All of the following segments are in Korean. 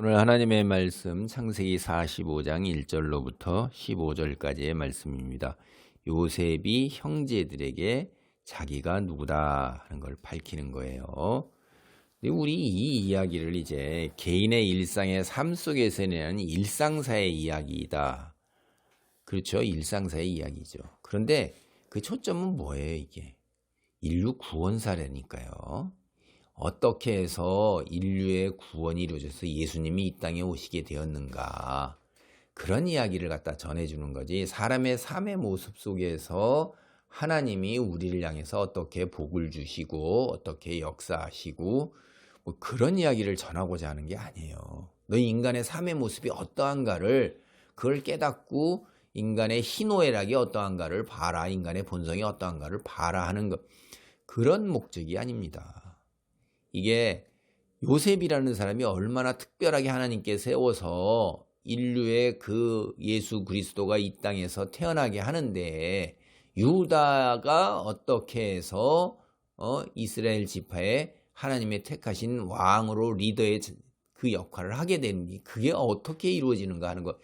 오늘 하나님의 말씀 창세기 45장 1절로부터 15절까지의 말씀입니다. 요셉이 형제들에게 자기가 누구다 하는 걸 밝히는 거예요. 근데 우리 이 이야기를 이제 개인의 일상의 삶 속에서 내는 일상사의 이야기이다. 그렇죠. 일상사의 이야기죠. 그런데 그 초점은 뭐예요, 이게? 인류 구원사라니까요. 어떻게 해서 인류의 구원이 이루어져서 예수님이 이 땅에 오시게 되었는가, 그런 이야기를 갖다 전해주는 거지. 사람의 삶의 모습 속에서 하나님이 우리를 향해서 어떻게 복을 주시고 어떻게 역사하시고 뭐 그런 이야기를 전하고자 하는 게 아니에요. 너희 인간의 삶의 모습이 어떠한가를, 그걸 깨닫고 인간의 희노애락이 어떠한가를 봐라, 인간의 본성이 어떠한가를 봐라 하는 것, 그런 목적이 아닙니다. 이게 요셉이라는 사람이 얼마나 특별하게 하나님께 세워서 인류의 그 예수 그리스도가 이 땅에서 태어나게 하는데, 유다가 어떻게 해서 이스라엘 지파에 하나님의 택하신 왕으로 리더의 그 역할을 하게 되는지, 그게 어떻게 이루어지는가 하는 것,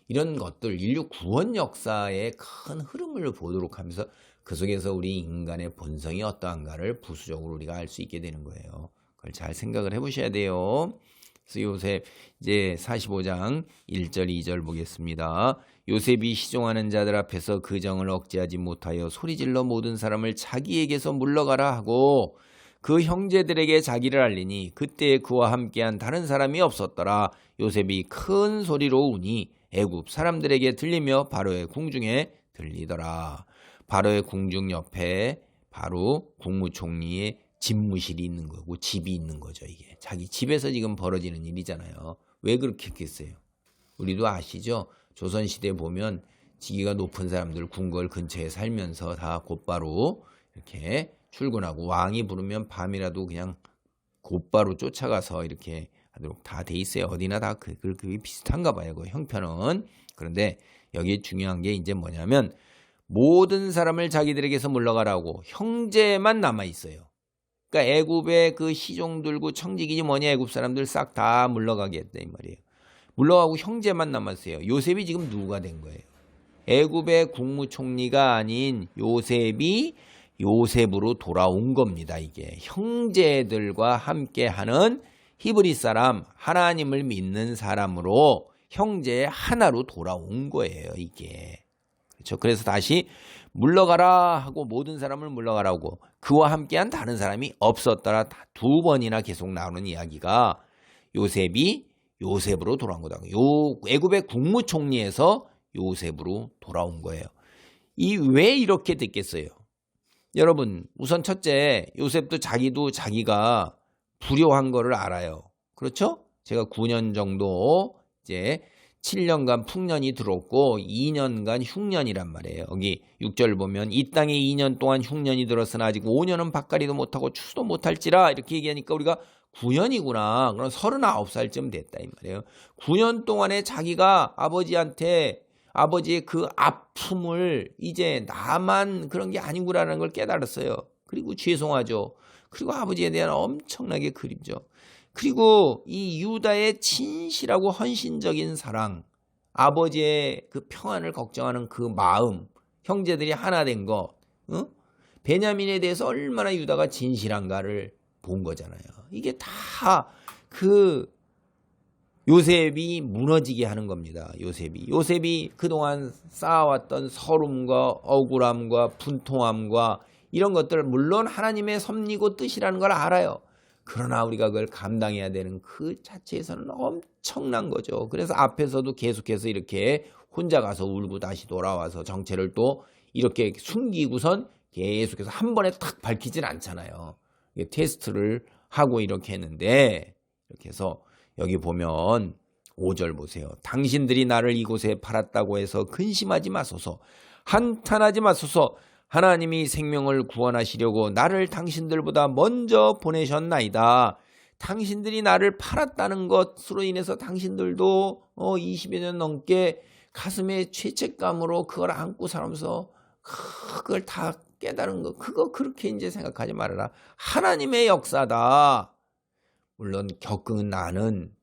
이런 것들, 인류 구원 역사의 큰 흐름을 보도록 하면서 그 속에서 우리 인간의 본성이 어떠한가를 부수적으로 우리가 알 수 있게 되는 거예요. 그걸 잘 생각을 해보셔야 돼요. 그래서 요셉 이제 45장 1절 2절 보겠습니다. 요셉이 시종하는 자들 앞에서 그 정을 억제하지 못하여 소리질러 모든 사람을 자기에게서 물러가라 하고 그 형제들에게 자기를 알리니 그때 그와 함께한 다른 사람이 없었더라. 요셉이 큰 소리로 우니 애굽 사람들에게 들리며 바로의 궁중에 들리더라. 바로의 궁중 옆에 바로 국무총리의 집무실이 있는 거고 집이 있는 거죠. 이게 자기 집에서 지금 벌어지는 일이잖아요. 왜 그렇게 했겠어요? 우리도 아시죠? 조선시대에 보면 직위가 높은 사람들 궁궐 근처에 살면서 다 곧바로 이렇게 출근하고, 왕이 부르면 밤이라도 그냥 곧바로 쫓아가서 이렇게 하도록 다 돼 있어요. 어디나 다 그게 비슷한가 봐요, 그 형편은. 그런데 여기 중요한 게 이제 뭐냐면, 모든 사람을 자기들에게서 물러가라고, 형제만 남아 있어요. 그러니까 애굽의 그 시종들고 청지기지 뭐냐, 애굽 사람들 싹 다 물러가게 했다 이 말이에요. 물러가고 형제만 남았어요. 요셉이 지금 누가 된 거예요? 애굽의 국무총리가 아닌 요셉이 요셉으로 돌아온 겁니다. 이게 형제들과 함께하는 히브리 사람, 하나님을 믿는 사람으로 형제 하나로 돌아온 거예요. 이게 그렇죠. 그래서 다시 물러가라 하고 모든 사람을 물러가라고, 그와 함께한 다른 사람이 없었더라. 두 번이나 계속 나오는 이야기가 요셉이 요셉으로 돌아온 거다. 애굽의 국무총리에서 요셉으로 돌아온 거예요. 왜 이렇게 됐겠어요? 여러분, 우선 첫째, 요셉도 자기가 불효한 거를 알아요. 그렇죠? 제가 9년 정도 이제 7년간 풍년이 들었고 2년간 흉년이란 말이에요. 여기 6절 보면 이 땅에 2년 동안 흉년이 들었으나 아직 5년은 밭갈이도 못하고 추수도 못할지라, 이렇게 얘기하니까 우리가 9년이구나. 그럼 39살쯤 됐다 이 말이에요. 9년 동안에 자기가 아버지의 그 아픔을 이제 나만 그런 게 아니구나라는 걸 깨달았어요. 그리고 죄송하죠. 그리고 아버지에 대한 엄청나게 그립죠. 그리고 이 유다의 진실하고 헌신적인 사랑, 아버지의 그 평안을 걱정하는 그 마음, 형제들이 하나 된 거, 베냐민에 대해서 얼마나 유다가 진실한가를 본 거잖아요. 이게 다 그 요셉이 무너지게 하는 겁니다. 요셉이 그동안 쌓아왔던 서름과 억울함과 분통함과 이런 것들, 물론 하나님의 섭리고 뜻이라는 걸 알아요. 그러나 우리가 그걸 감당해야 되는 그 자체에서는 엄청난 거죠. 그래서 앞에서도 계속해서 이렇게 혼자 가서 울고 다시 돌아와서 정체를 또 이렇게 숨기고선 계속해서 한 번에 탁 밝히진 않잖아요. 테스트를 하고 이렇게 했는데, 이렇게 해서 여기 보면 5절 보세요. 당신들이 나를 이곳에 팔았다고 해서 근심하지 마소서, 한탄하지 마소서. 하나님이 생명을 구원하시려고 나를 당신들보다 먼저 보내셨나이다. 당신들이 나를 팔았다는 것으로 인해서 당신들도 20여 년 넘게 가슴에 죄책감으로 그걸 안고 살면서 그걸 다 깨달은 거, 그거 그렇게 이제 생각하지 말아라. 하나님의 역사다. 물론 겪은 나는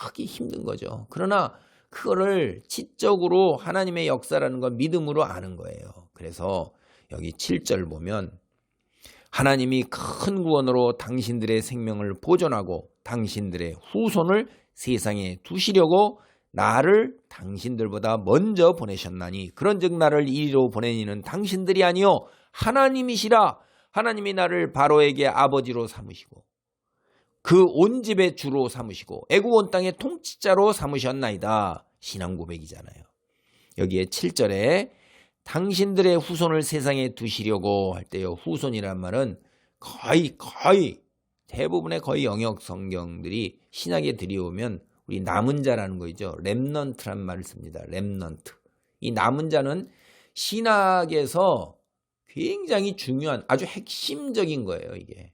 하기 힘든 거죠. 그러나 그거를 지적으로 하나님의 역사라는 걸 믿음으로 아는 거예요. 그래서 여기 7절 보면 하나님이 큰 구원으로 당신들의 생명을 보존하고 당신들의 후손을 세상에 두시려고 나를 당신들보다 먼저 보내셨나니 그런즉 나를 이리로 보내니는 당신들이 아니요 하나님이시라. 하나님이 나를 바로에게 아버지로 삼으시고 그 온 집의 주로 삼으시고 애국 온 땅의 통치자로 삼으셨나이다. 신앙 고백이잖아요. 여기에 7절에 당신들의 후손을 세상에 두시려고 할 때요. 후손이란 말은 거의 대부분의 거의 영역 성경들이 신약에 들여오면 우리 남은 자라는 거죠. 렘넌트란 말을 씁니다. 렘넌트. 이 남은 자는 신학에서 굉장히 중요한 아주 핵심적인 거예요. 이게.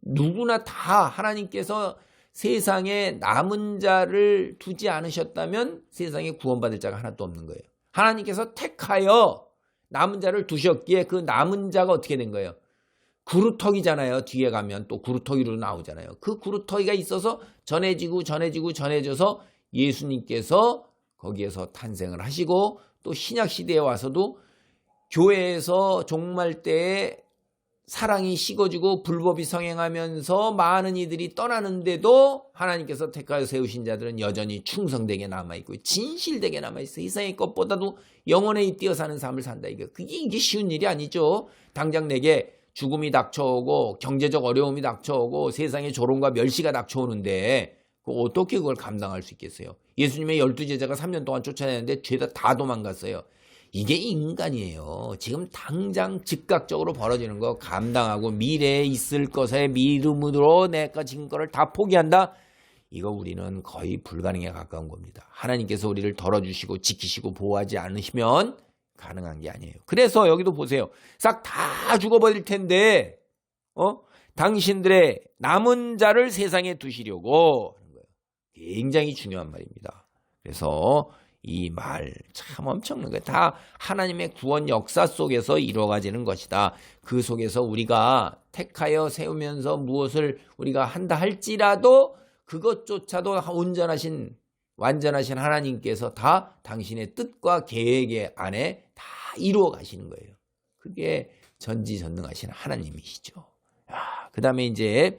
누구나 다 하나님께서 세상에 남은 자를 두지 않으셨다면 세상에 구원받을 자가 하나도 없는 거예요. 하나님께서 택하여 남은 자를 두셨기에 그 남은 자가 어떻게 된 거예요? 구루터기잖아요. 뒤에 가면 또 구루터기로 나오잖아요. 그 구루터기가 있어서 전해져서 예수님께서 거기에서 탄생을 하시고 또 신약 시대에 와서도 교회에서 종말 때에 사랑이 식어지고 불법이 성행하면서 많은 이들이 떠나는데도 하나님께서 택하여 세우신 자들은 여전히 충성되게 남아있고 진실되게 남아있어요. 세상의 것보다도 영원히 뛰어 사는 삶을 산다. 이게 쉬운 일이 아니죠. 당장 내게 죽음이 닥쳐오고 경제적 어려움이 닥쳐오고 세상의 조롱과 멸시가 닥쳐오는데 어떻게 그걸 감당할 수 있겠어요? 예수님의 12제자가 3년 동안 쫓아내는데 죄다 다 도망갔어요. 이게 인간이에요. 지금 당장 즉각적으로 벌어지는 거 감당하고 미래에 있을 것에 믿음으로 내가 지금 거를 다 포기한다? 이거 우리는 거의 불가능에 가까운 겁니다. 하나님께서 우리를 덜어주시고 지키시고 보호하지 않으시면 가능한 게 아니에요. 그래서 여기도 보세요. 싹 다 죽어버릴 텐데 당신들의 남은 자를 세상에 두시려고 하는 거예요. 굉장히 중요한 말입니다. 그래서 이 말 참 엄청난 거예요. 다 하나님의 구원 역사 속에서 이루어지는 것이다. 그 속에서 우리가 택하여 세우면서 무엇을 우리가 한다 할지라도 그것조차도 완전하신 하나님께서 다 당신의 뜻과 계획의 안에 다 이루어 가시는 거예요. 그게 전지전능하신 하나님이시죠. 그 다음에 이제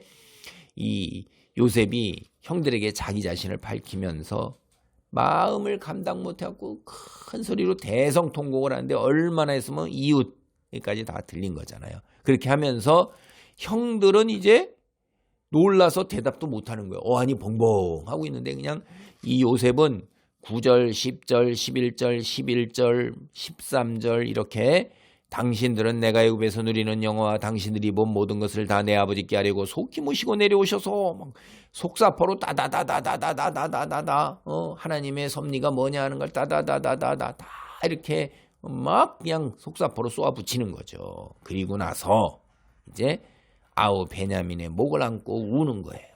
이 요셉이 형들에게 자기 자신을 밝히면서 마음을 감당 못하고 큰 소리로 대성통곡을 하는데 얼마나 했으면 이웃까지 다 들린 거잖아요. 그렇게 하면서 형들은 이제 놀라서 대답도 못하는 거예요. 어안이 벙벙하고 있는데 그냥 이 요셉은 9절, 10절, 11절, 11절, 13절 이렇게 당신들은 내가 애굽에서 누리는 영화와 당신들이 본 모든 것을 다 내 아버지께 하려고 속히 모시고 내려오셔서 막 속사포로 따다다다다다다다다다 하나님의 섭리가 뭐냐 하는 걸 따다다다다다 다 이렇게 막 그냥 속사포로 쏘아 붙이는 거죠. 그리고 나서 이제 베냐민의 목을 안고 우는 거예요.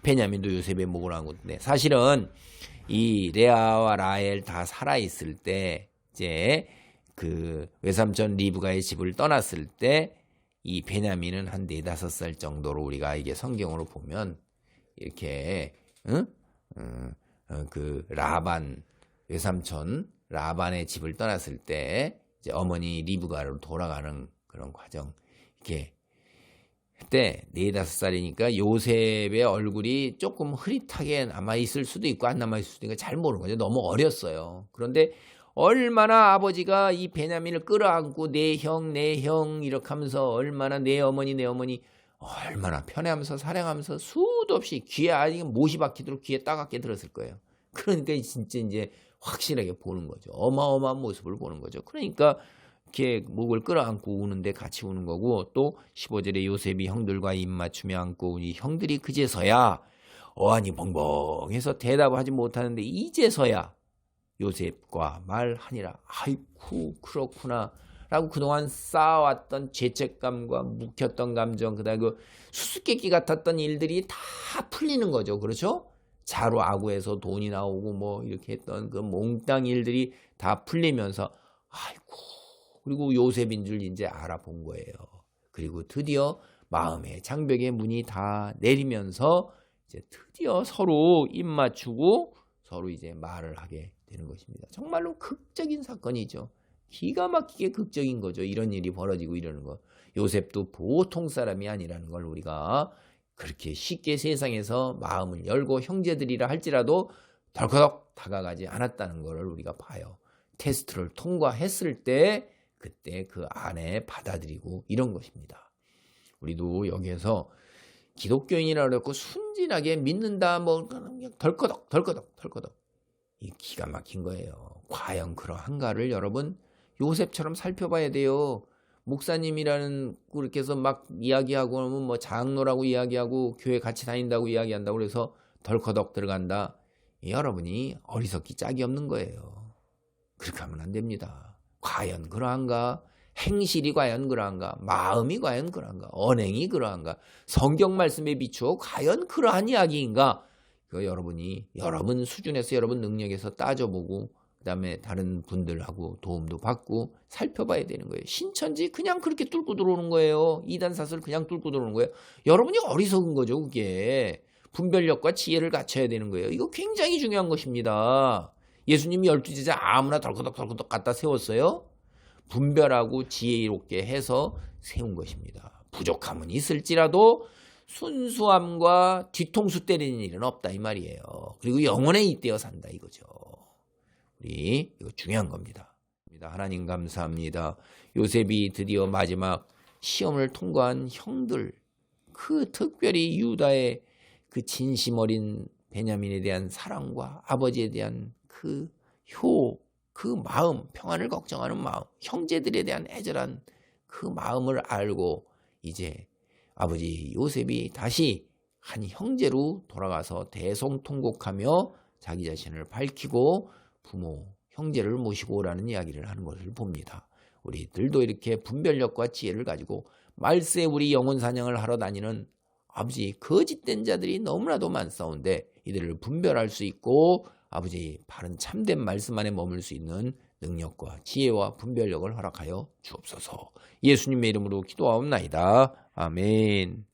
베냐민도 요셉의 목을 안고 있는데 사실은 이 레아와 라헬 다 살아있을 때 이제 그 외삼촌 리브가의 집을 떠났을 때 이 베냐민은 한 4-5살 정도로 우리가 이게 성경으로 보면 이렇게 그 라반 외삼촌 라반의 집을 떠났을 때 이제 어머니 리브가로 돌아가는 그런 과정 이렇게 그때 4-5살이니까 요셉의 얼굴이 조금 흐릿하게 남아있을 수도 있고 안 남아있을 수도 있고 잘 모르는 거죠. 너무 어렸어요. 그런데 얼마나 아버지가 이 베냐민을 끌어안고 내 형 이렇게 하면서 얼마나 내 어머니 얼마나 편애하면서 사랑하면서 수도 없이 귀에 아니 못이 박히도록 귀에 따갑게 들었을 거예요. 그러니까 진짜 이제 확실하게 보는 거죠. 어마어마한 모습을 보는 거죠. 그러니까 이렇게 목을 끌어안고 우는데 같이 우는 거고 또 15절에 요셉이 형들과 입 맞추며 안고 우니 형들이 그제서야 어안이 벙벙해서 대답하지 못하는데 이제서야 요셉과 말하니라. 아이쿠 그렇구나 라고 그동안 쌓아왔던 죄책감과 묵혔던 감정 그다음에 그 수수께끼 같았던 일들이 다 풀리는 거죠. 그렇죠? 자루 아구에서 돈이 나오고 뭐 이렇게 했던 그 몽땅 일들이 다 풀리면서 아이고 그리고 요셉인 줄 이제 알아본 거예요. 그리고 드디어 마음의 장벽의 문이 다 내리면서 이제 드디어 서로 입 맞추고 서로 이제 말을 하게 되는 것입니다. 정말로 극적인 사건이죠. 기가 막히게 극적인 거죠. 이런 일이 벌어지고 이러는 거. 요셉도 보통 사람이 아니라는 걸 우리가 그렇게 쉽게 세상에서 마음을 열고 형제들이라 할지라도 덜커덕 다가가지 않았다는 것을 우리가 봐요. 테스트를 통과했을 때 그때 그 안에 받아들이고 이런 것입니다. 우리도 여기에서 기독교인이라고 그랬고 순진하게 믿는다 뭐 덜커덕 이 기가 막힌 거예요. 과연 그러한가를 여러분 요셉처럼 살펴봐야 돼요. 목사님이라는 그렇게 해서 막 이야기하고 하면 뭐 장로라고 이야기하고 교회 같이 다닌다고 이야기한다고 그래서 덜커덕 들어간다. 여러분이 어리석기 짝이 없는 거예요. 그렇게 하면 안 됩니다. 과연 그러한가? 행실이 과연 그러한가? 마음이 과연 그러한가? 언행이 그러한가? 성경 말씀에 비추어 과연 그러한 이야기인가? 그거 여러분이 여러분 수준에서 여러분 능력에서 따져보고 그다음에 다른 분들하고 도움도 받고 살펴봐야 되는 거예요. 신천지 그냥 그렇게 뚫고 들어오는 거예요. 이단사설 그냥 뚫고 들어오는 거예요. 여러분이 어리석은 거죠. 그게 분별력과 지혜를 갖춰야 되는 거예요. 이거 굉장히 중요한 것입니다. 예수님이 12제자 아무나 덜커덕 갖다 세웠어요. 분별하고 지혜롭게 해서 세운 것입니다. 부족함은 있을지라도 순수함과 뒤통수 때리는 일은 없다 이 말이에요. 그리고 영혼에 잇대어 산다 이거죠. 우리 이거 중요한 겁니다. 하나님 감사합니다. 요셉이 드디어 마지막 시험을 통과한 형들, 그 특별히 유다의 그 진심 어린 베냐민에 대한 사랑과 아버지에 대한 그 마음, 평안을 걱정하는 마음, 형제들에 대한 애절한 그 마음을 알고 이제 아버지 요셉이 다시 한 형제로 돌아가서 대성통곡하며 자기 자신을 밝히고 부모, 형제를 모시고 오라는 이야기를 하는 것을 봅니다. 우리들도 이렇게 분별력과 지혜를 가지고 말세 우리 영혼 사냥을 하러 다니는 아버지 거짓된 자들이 너무나도 많사온데 이들을 분별할 수 있고 아버지 바른 참된 말씀 안에 머물 수 있는 능력과 지혜와 분별력을 허락하여 주옵소서. 예수님의 이름으로 기도하옵나이다. 아멘.